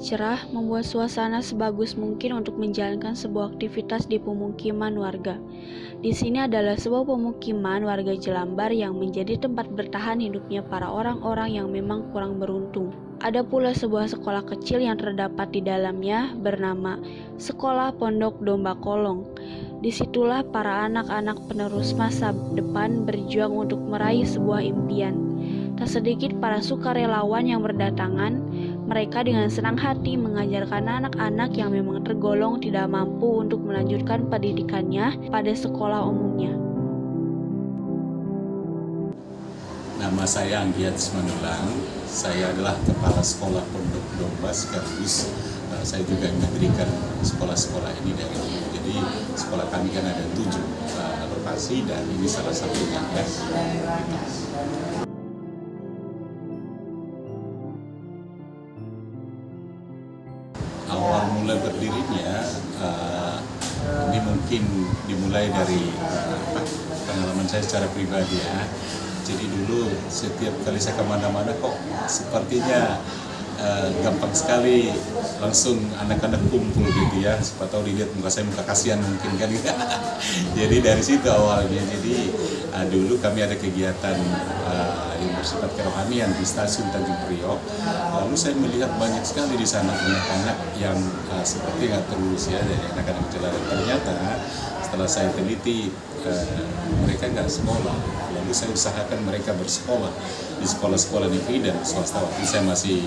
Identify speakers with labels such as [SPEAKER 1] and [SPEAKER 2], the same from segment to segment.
[SPEAKER 1] cerah membuat suasana sebagus mungkin untuk menjalankan sebuah aktivitas di pemukiman warga. Di sini adalah sebuah pemukiman warga Jelambar yang menjadi tempat bertahan hidupnya para orang-orang yang memang kurang beruntung. Ada pula sebuah sekolah kecil yang terdapat di dalamnya bernama Sekolah Pondok Domba Kolong. Disitulah para anak-anak penerus masa depan berjuang untuk meraih sebuah impian. Tak sedikit para sukarelawan yang berdatangan, mereka dengan senang hati mengajarkan anak-anak yang memang tergolong tidak mampu untuk melanjutkan pendidikannya pada sekolah umumnya.
[SPEAKER 2] Nama saya Anggiat Manulang, saya adalah Kepala Sekolah Pondok Domba sekaligus saya juga mendirikan sekolah-sekolah ini dari dulu. Jadi sekolah kami kan ada 7 lokasi dan ini salah satunya ya. Awal mula berdirinya ini mungkin dimulai dari pengalaman saya secara pribadi ya. Jadi dulu setiap kali saya kemana-mana kok sepertinya gampang sekali langsung anak-anak kumpul gitu ya. Siapa tahu dilihat muka saya muka kasihan mungkin kan. Jadi dari situ awalnya. Jadi dulu kami ada kegiatan yang bersifat kerohanian di stasiun Tanjung Priok. Lalu saya melihat banyak sekali di sana anak-anak yang seperti nggak terurus ya, dari anak-anak jalanan. Ternyata setelah saya teliti mereka nggak sekolah. Lalu saya usahakan mereka bersekolah di sekolah-sekolah negeri dan swasta. Waktu saya masih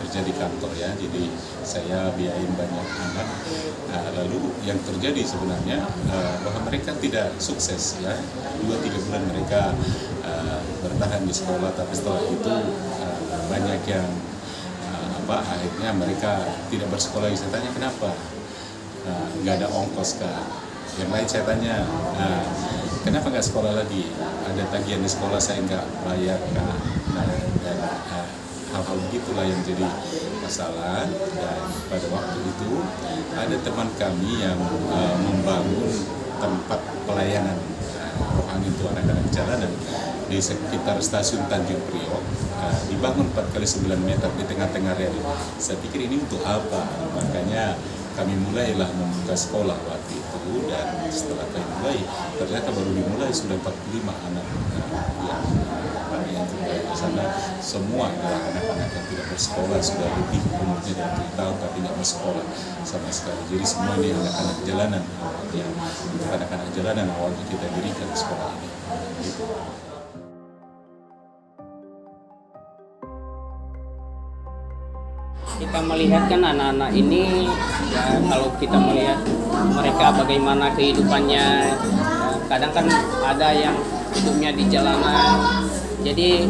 [SPEAKER 2] kerja di kantor ya, jadi saya biayain banyak anak. Lalu yang terjadi sebenarnya bahwa mereka tidak sukses ya. 2-3 bulan mereka bertahan di sekolah, tapi setelah itu banyak yang akhirnya mereka tidak bersekolah. Saya tanya kenapa? Nggak ada ongkos kah? Yang lain saya tanya, kenapa nggak sekolah lagi? Ada tagihan di sekolah saya nggak bayar kah? Dan hal-hal begitulah yang jadi masalah. Dan pada waktu itu ada teman kami yang membangun tempat pelayanan rohani untuk anak-anak jalanan di sekitar stasiun Tanjung Priok. Dibangun 4x9 meter di tengah-tengah rel. Saya pikir ini untuk apa? Makanya kami mulailah membuka sekolah waktu itu, dan setelah kami mulai ternyata baru dimulai sudah 45 anak yang terbaik di sana. Semua adalah anak-anak yang tidak bersekolah, sudah lebih umurnya dari 7 tahun tapi tidak bersekolah sama sekali. Jadi semua ini anak-anak jalanan awalnya. Untuk anak-anak jalanan awalnya kita dirikan sekolah ini. Gitu.
[SPEAKER 3] Kita melihat kan anak-anak ini ya, kalau kita melihat mereka bagaimana kehidupannya, kadang kan ada yang hidupnya di jalanan, jadi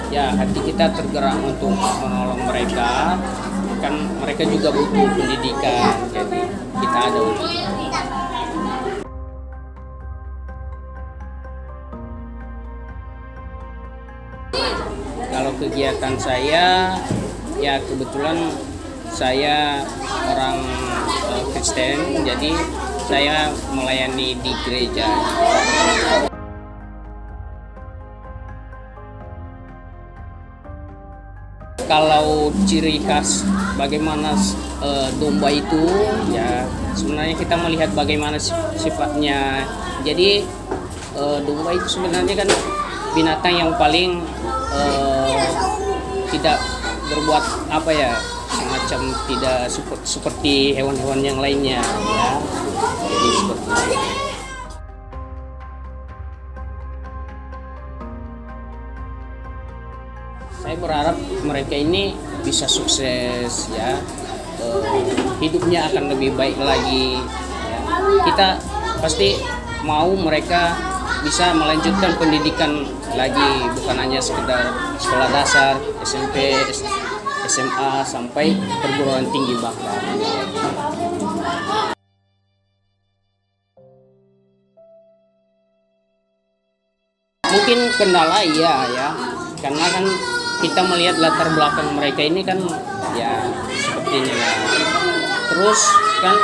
[SPEAKER 3] ya hati kita tergerak untuk menolong mereka, kan mereka juga butuh pendidikan, jadi kita ada untuk kalau kegiatan saya ya kebetulan saya orang Kristen, jadi saya melayani di gereja. Kalau ciri khas bagaimana domba itu, ya sebenarnya kita melihat bagaimana sifatnya. Jadi domba itu sebenarnya kan binatang yang paling tidak berbuat apa ya, semacam tidak seperti hewan-hewan yang lainnya ya. Jadi seperti itu. Saya berharap mereka ini bisa sukses ya, hidupnya akan lebih baik lagi ya. Kita pasti mau mereka bisa melanjutkan pendidikan lagi, bukan hanya sekedar sekolah dasar, SMP, SMA sampai perguruan tinggi bahkan. Mungkin kendala iya ya, karena kan kita melihat latar belakang mereka ini kan ya seperti ini ya. Terus kan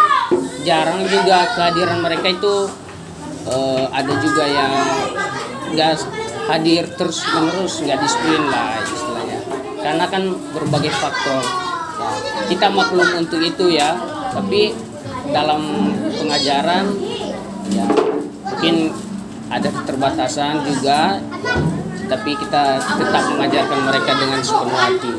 [SPEAKER 3] jarang juga kehadiran mereka itu, ada juga yang nggak hadir terus menerus, nggak disiplin lah istilahnya, karena kan berbagai faktor ya. kita maklum untuk itu ya, tapi dalam pengajaran ya mungkin ada keterbatasan juga, tapi kita tetap mengajarkan mereka dengan sepenuh hati.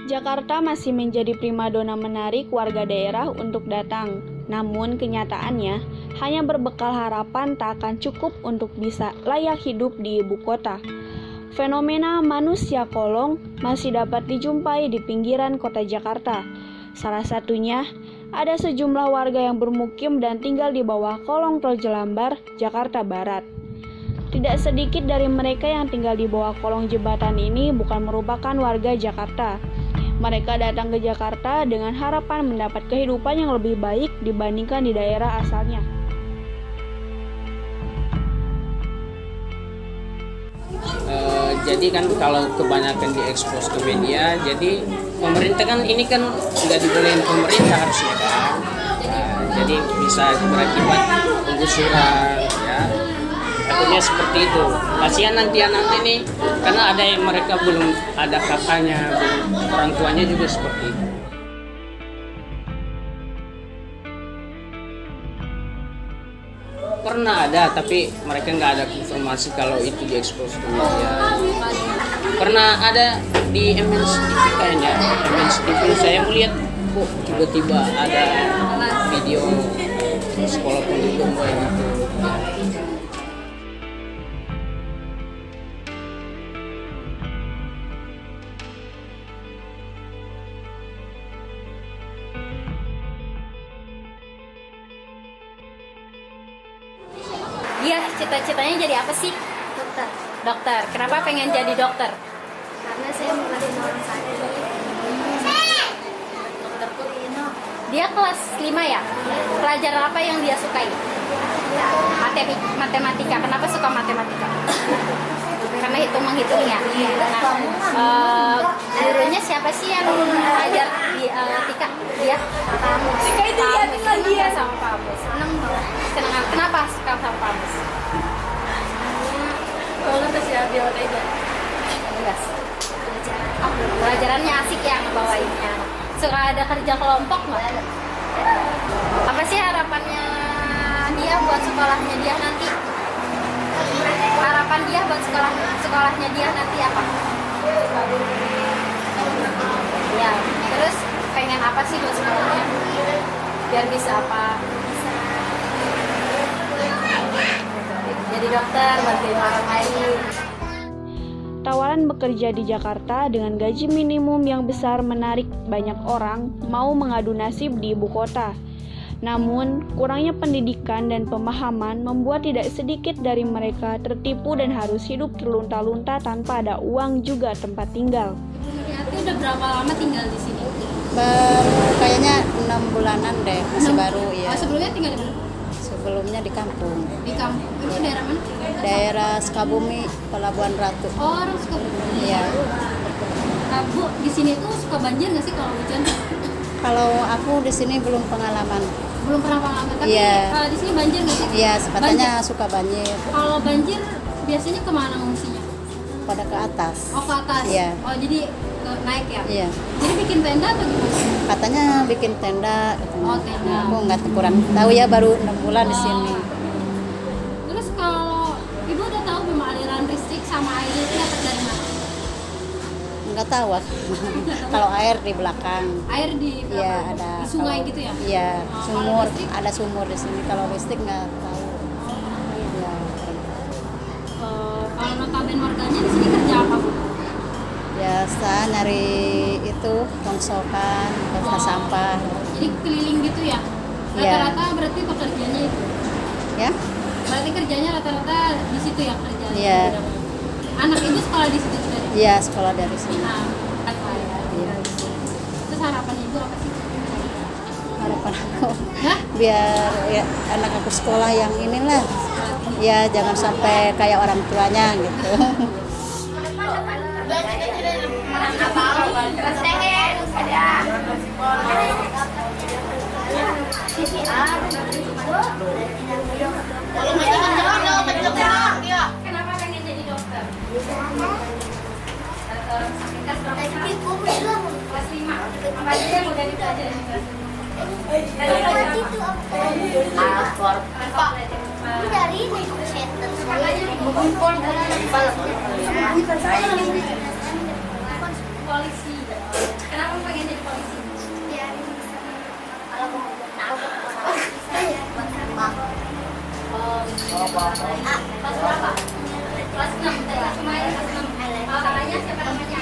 [SPEAKER 1] Jakarta masih menjadi primadona menarik warga daerah untuk datang. Namun kenyataannya hanya berbekal harapan tak akan cukup untuk bisa layak hidup di ibu kota. Fenomena manusia kolong masih dapat dijumpai di pinggiran kota Jakarta. Salah satunya, ada sejumlah warga yang bermukim dan tinggal di bawah kolong tol Jelambar, Jakarta Barat. Tidak sedikit dari mereka yang tinggal di bawah kolong jembatan ini bukan merupakan warga Jakarta. Mereka datang ke Jakarta dengan harapan mendapat kehidupan yang lebih baik dibandingkan di daerah asalnya.
[SPEAKER 3] Jadi kan kalau kebanyakan diekspos ke media, jadi pemerintah kan ini kan nggak dibolehin pemerintah harusnya kan. Jadi bisa berakibat penggusuran ya. Takutnya seperti itu. Kasihan nanti anak ini karena ada yang mereka belum ada kakaknya, belum orang tuanya juga seperti itu. Pernah ada, tapi mereka nggak ada informasi kalau itu diekspos ke media. Pernah ada di MNC TV kayaknya, MNC TV saya melihat kok tiba-tiba ada video sekolah pendukung kayak gitu.
[SPEAKER 4] Dia cita-citanya jadi apa sih?
[SPEAKER 5] Dokter,
[SPEAKER 4] Dokter. Kenapa pengen jadi dokter?
[SPEAKER 5] karena saya mau kasih orang sakit. Dokter Putino.
[SPEAKER 4] Dia kelas 5 ya? Pelajaran apa yang dia sukai? Matematika. Kenapa suka matematika? Karena menghitung ya. Nah, gurunya siapa sih yang mengajar di Tika? Dia? Tika itu dia sama Pak Amos.
[SPEAKER 5] Seneng banget.
[SPEAKER 4] Senang. Kenapa suka sama Pak Amos?
[SPEAKER 5] Kalau kasih dia aja.
[SPEAKER 4] Enggak. Oh, pelajarannya asik ya ngebawainnya. Suka ada kerja kelompok nggak? Apa sih harapannya dia buat sekolahnya dia nanti? Harapan dia buat sekolahnya dia nanti apa? Ya, terus pengen apa sih buat sekolahnya? Biar bisa apa? Jadi dokter, bantuin orang lain.
[SPEAKER 1] Tawaran bekerja di Jakarta dengan gaji minimum yang besar menarik banyak orang mau mengadu nasib di ibu kota. Namun, kurangnya pendidikan dan pemahaman membuat tidak sedikit dari mereka tertipu dan harus hidup terlunta-lunta tanpa ada uang juga tempat tinggal.
[SPEAKER 4] Itu udah berapa lama tinggal di sini?
[SPEAKER 6] Baru kayaknya 6 bulanan deh, masih baru ya.
[SPEAKER 4] Sebelumnya tinggal di mana?
[SPEAKER 6] Sebelumnya di kampung,
[SPEAKER 4] Di kampung. Itu daerah mana?
[SPEAKER 6] daerah Sukabumi, Pelabuhan Ratu.
[SPEAKER 4] Oh, orang Sukabumi.
[SPEAKER 6] Iya.
[SPEAKER 4] Bu, di sini tuh suka banjir nggak sih kalau hujan?
[SPEAKER 6] Kalau aku di sini belum pengalaman.
[SPEAKER 4] Belum pernah pengalaman, tapi
[SPEAKER 6] Iya.
[SPEAKER 4] di sini banjir nggak sih?
[SPEAKER 6] Iya, katanya suka banjir
[SPEAKER 4] Kalau banjir biasanya kemana ngungsinya?
[SPEAKER 6] pada ke atas.
[SPEAKER 4] Oh, ke atas.
[SPEAKER 6] Iya.
[SPEAKER 4] Oh, jadi naik ya?
[SPEAKER 6] Iya.
[SPEAKER 4] Jadi bikin tenda atau gimana?
[SPEAKER 6] Katanya bikin tenda. Katanya.
[SPEAKER 4] Oh, tenda.
[SPEAKER 6] Aku nggak kurang tahu ya, baru 6 bulan di sini.
[SPEAKER 4] Terus kalau ibu udah tahu belum aliran listrik sama air itu dapat dari mana?
[SPEAKER 6] Nggak tahu aku. Kalau air di belakang.
[SPEAKER 4] Air di
[SPEAKER 6] Iya, ada.
[SPEAKER 4] di sungai
[SPEAKER 6] Kalau-
[SPEAKER 4] gitu ya?
[SPEAKER 6] Iya,
[SPEAKER 4] Oh,
[SPEAKER 6] sumur.
[SPEAKER 4] kalau listrik?
[SPEAKER 6] Ada sumur di sini. Kalau listrik nggak tahu. Iya.
[SPEAKER 4] Kalau notabene warganya di sini kerja apa, Bu?
[SPEAKER 6] Biasa nyari itu rongsokan, bongkar sampah.
[SPEAKER 4] Jadi keliling gitu ya?
[SPEAKER 6] Iya.
[SPEAKER 4] Rata-rata berarti pekerjaannya itu?
[SPEAKER 6] Ya?
[SPEAKER 4] Berarti kerjanya rata-rata di situ ya kerjanya?
[SPEAKER 6] Iya.
[SPEAKER 4] Anak ibu sekolah di situ juga?
[SPEAKER 6] Iya, sekolah dari sini.
[SPEAKER 4] Nah, iya. Terus harapan ibu apa sih?
[SPEAKER 6] Harapan aku
[SPEAKER 4] Hah?
[SPEAKER 6] biar ya, anak aku sekolah yang inilah. Ya jangan sampai kayak orang tuanya gitu.
[SPEAKER 4] Kenapa pengen jadi dokter? Kelas 5. Apa aja yang udah dipelajari di kelas 5? Polisi. Kenapa pengen jadi polisi? Kelas berapa? Kelas 6. Cuma ya kelas 6. Kakaknya siapa namanya?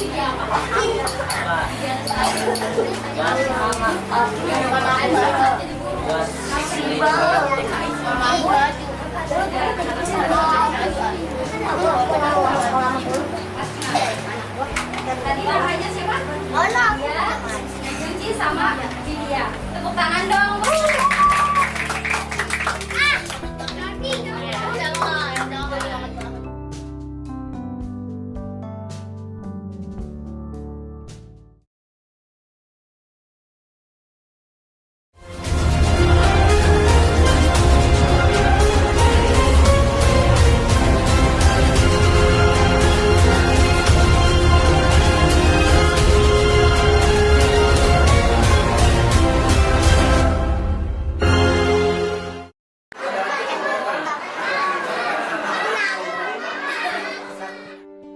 [SPEAKER 4] Iya apa? Tadi namanya siapa? Ya, Cici sama Vidya. Tepuk tangan dong.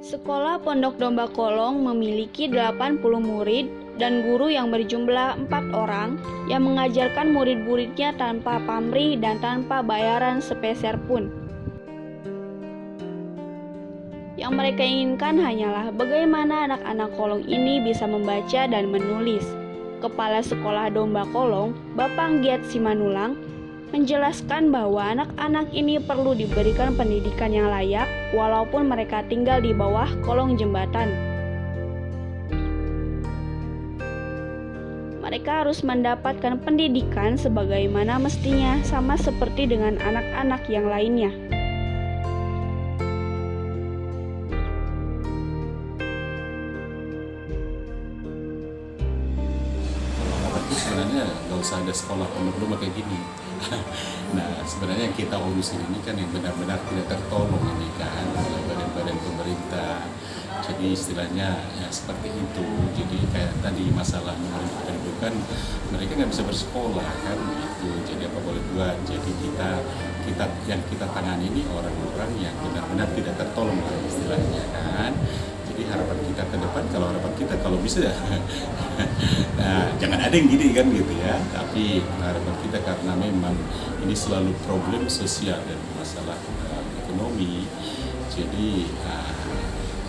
[SPEAKER 1] Sekolah Pondok Domba Kolong memiliki 80 murid dan guru yang berjumlah 4 orang yang mengajarkan murid-muridnya tanpa pamrih dan tanpa bayaran sepeser pun. Yang mereka inginkan hanyalah bagaimana anak-anak kolong ini bisa membaca dan menulis. Kepala Sekolah Domba Kolong, Bapak Giat Simanulang, menjelaskan bahwa anak-anak ini perlu diberikan pendidikan yang layak walaupun mereka tinggal di bawah kolong jembatan. Mereka harus mendapatkan pendidikan sebagaimana mestinya, sama seperti dengan anak-anak yang lainnya.
[SPEAKER 2] Tapi sebenarnya nggak usah ada sekolah pondok domba kayak gini. Nah, sebenarnya yang kita urusin ini kan yang benar-benar tidak tertolong ini kan oleh badan-badan pemerintah. Jadi istilahnya ya seperti itu. Jadi kayak tadi masalah mengenai kependudukan, mereka nggak bisa bersekolah kan itu. Jadi apa boleh buat. Jadi kita yang kita tangani ini orang-orang yang benar-benar tidak tertolong lah istilahnya kan. Jadi harapan kita ke depan, harapan kita kalau bisa nah, jangan ada yang gini kan gitu ya. Tapi harapan kita karena memang ini selalu problem sosial dan masalah ekonomi. Jadi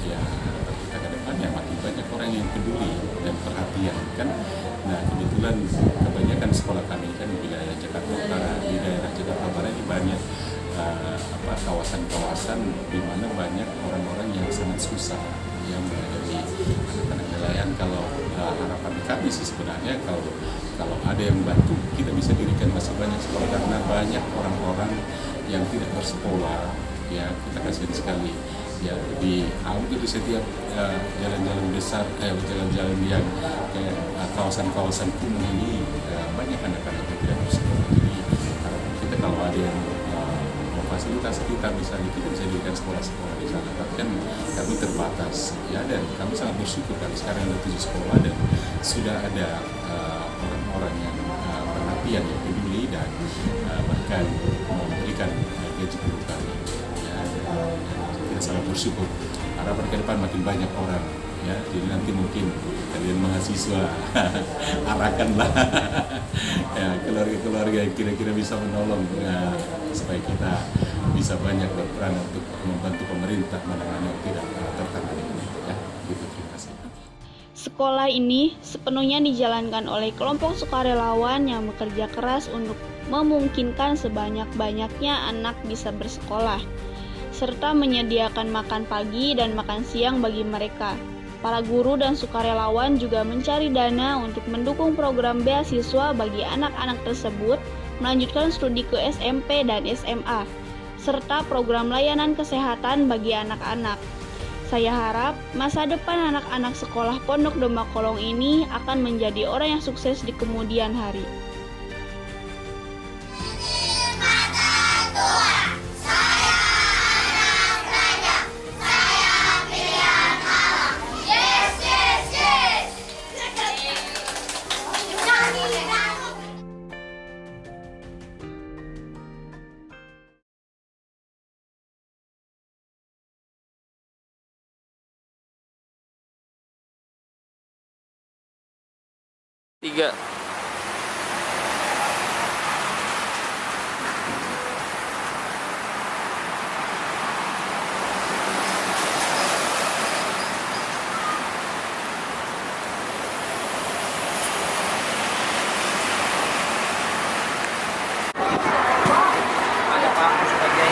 [SPEAKER 2] ya harapan kita ke depan ya makin banyak orang yang peduli dan perhatian kan. Nah kebetulan kebanyakan sekolah kami kan di wilayah Jakarta Utara, di daerah Jakarta Barat ini banyak kawasan-kawasan di mana banyak orang-orang yang sangat susah yang menghadapi anak-anak nelayan. Kalau harapan kami sih sebenarnya kalau ada yang bantu kita bisa dirikan masih banyak sekolah karena banyak orang-orang yang tidak bersekolah ya kita kasihan sekali ya di hampir di setiap jalan-jalan besar, jalan-jalan yang kayak kawasan-kawasan kumuh ini banyak anak-anak yang tidak bersekolah. Jadi kita kalau ada yang memfasilitasi kita misalnya kita bisa dirikan sekolah-sekolah di sana, tapi kan kami terbatas ya, dan kami sangat bersyukur karena sekarang ada 7 sekolah dan sudah ada orang-orang yang perhatian, yang peduli dan bahkan memberikan gaji guru kami ya, dan kita sangat bersyukur. Harapan ke depan makin banyak orang ya, jadi nanti mungkin kalian mahasiswa arahkanlah ya, keluarga-keluarga yang kira-kira bisa menolong ya, supaya kita bisa banyak berperan untuk membantu pemerintah menangani yang tidak tertangani ini ya. Gitu, terima kasih.
[SPEAKER 1] Sekolah ini sepenuhnya dijalankan oleh kelompok sukarelawan yang bekerja keras untuk memungkinkan sebanyak-banyaknya anak bisa bersekolah, serta menyediakan makan pagi dan makan siang bagi mereka. Para guru dan sukarelawan juga mencari dana untuk mendukung program beasiswa bagi anak-anak tersebut melanjutkan studi ke SMP dan SMA, serta program layanan kesehatan bagi anak-anak. Saya harap masa depan anak-anak sekolah Pondok Domba Kolong ini akan menjadi orang yang sukses di kemudian hari.
[SPEAKER 7] Tiga.
[SPEAKER 3] Ada kamu sebagai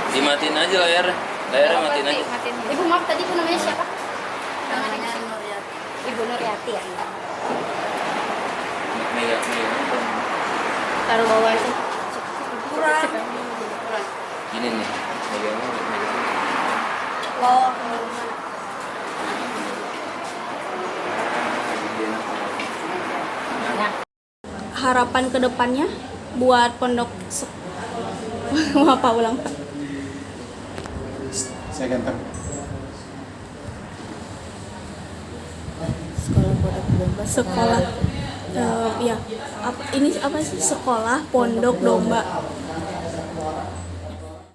[SPEAKER 7] Dimatiin aja layarnya matiin aja.
[SPEAKER 4] Ibu maaf tadi ibu namanya siapa? Namanya
[SPEAKER 5] Nuryati.
[SPEAKER 4] Ibu Nuryati ya.
[SPEAKER 7] Mega.
[SPEAKER 4] Taruh bawah sih.
[SPEAKER 5] Kurang.
[SPEAKER 7] Gini nih. Megangnya.
[SPEAKER 5] Wow.
[SPEAKER 1] Harapan kedepannya buat pondok apa ulang Pak?
[SPEAKER 2] Saya gantar.
[SPEAKER 1] Sekolah ya ini apa sih, sekolah Pondok Domba